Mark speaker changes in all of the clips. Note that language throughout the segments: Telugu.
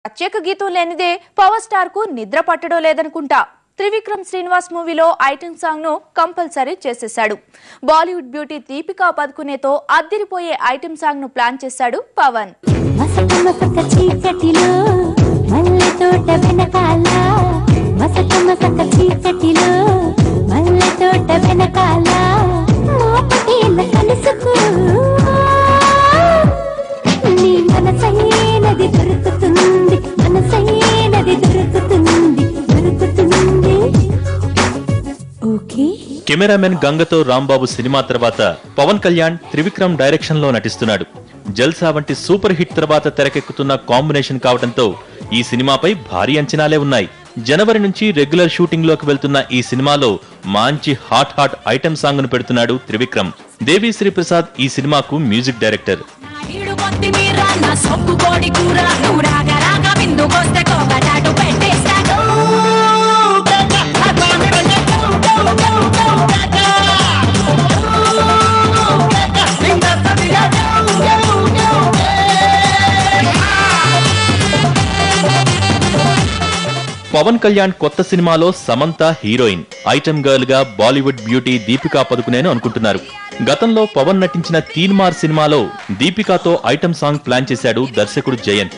Speaker 1: ప్రత్యేక గీతం లేనిదే పవర్ స్టార్ కు నిద్ర పట్టడం లేదనుకుంటా. త్రివిక్రమ్ శ్రీనివాస్ మూవీలో ఐటెం సాంగ్ ను కంపల్సరీ చేసేశాడు. బాలీవుడ్ బ్యూటీ దీపికా పదుకునేతో అద్దిరిపోయే ఐటెం సాంగ్ ను ప్లాన్ చేశాడు పవన్.
Speaker 2: కెమెరామెన్ గంగతో రాంబాబు సినిమా తర్వాత పవన్ కళ్యాణ్ త్రివిక్రమ్ డైరెక్షన్ లో నటిస్తున్నాడు. జల్సా వంటి సూపర్ హిట్ తర్వాత తెరకెక్కుతున్న కాంబినేషన్ కావడంతో ఈ సినిమాపై భారీ అంచనాలే ఉన్నాయి. జనవరి నుంచి రెగ్యులర్ షూటింగ్ లోకి వెళ్తున్న ఈ సినిమాలో మంచి హాట్ ఐటెం సాంగ్ ను పెడుతున్నాడు త్రివిక్రమ్. దేవిశ్రీ ప్రసాద్ ఈ సినిమాకు మ్యూజిక్ డైరెక్టర్. పవన్ కళ్యాణ్ కొత్త సినిమాలో సమంత హీరోయిన్, ఐటెం గర్ల్ గా బాలీవుడ్ బ్యూటీ దీపికా పదుకునేను అనుకుంటున్నారు. గతంలో పవన్ నటించిన తీన్మార్ సినిమాలో దీపికాతో ఐటెం సాంగ్ ప్లాన్ చేశాడు దర్శకుడు జయంత్.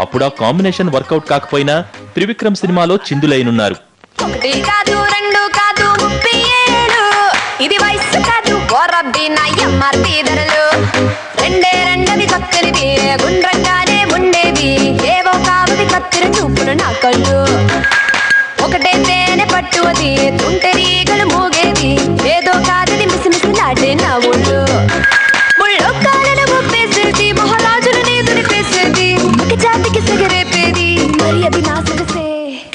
Speaker 2: అప్పుడు ఆ కాంబినేషన్ వర్కౌట్ కాకపోయినా త్రివిక్రమ్ సినిమాలో చిందులైనున్నారు.
Speaker 3: ఒకటే తేనె పట్టువది తుంటెరీగలు మోగేది ఏదో కాదని మిసిమిసి నాటే నా ఒళ్ళు ముళ్ళో కాళ్ళను ముప్పేసేది మహారాజులని దునిపేసేది ముఖ జాతికి సిగరేపేది మరి అది నా సొగసే.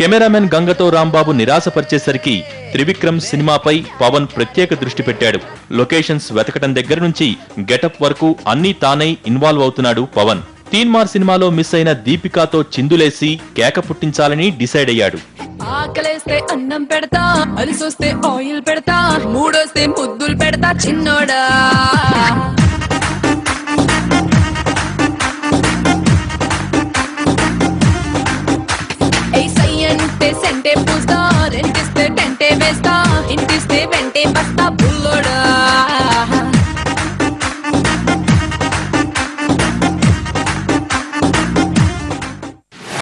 Speaker 2: కెమెరామెన్ గంగతో రాంబాబు నిరాశపరిచేసరికి త్రివిక్రమ్ సినిమాపై పవన్ ప్రత్యేక దృష్టి పెట్టాడు. లొకేషన్స్ వెతకటం దగ్గర నుంచి గెటప్ వరకు అన్నీ తానై ఇన్వాల్వ్ అవుతున్నాడు పవన్. తీన్మార్ సినిమాలో మిస్ అయిన దీపికాతో చిందులేసి కేక పుట్టించాలని డిసైడ్ అయ్యాడు.
Speaker 3: ఆకలేస్తే అన్నం పెడతా, అలిసొస్తే ఆయిల్ పెడతా, మూడొస్తే ముద్దులు పెడతా చిన్నోడా. సై అంటే సెంటే పూస్తా, రెంటిస్తే టెంటే వేస్తా, ఇంటిస్తే వెంటే బస్తా బుల్లోడా.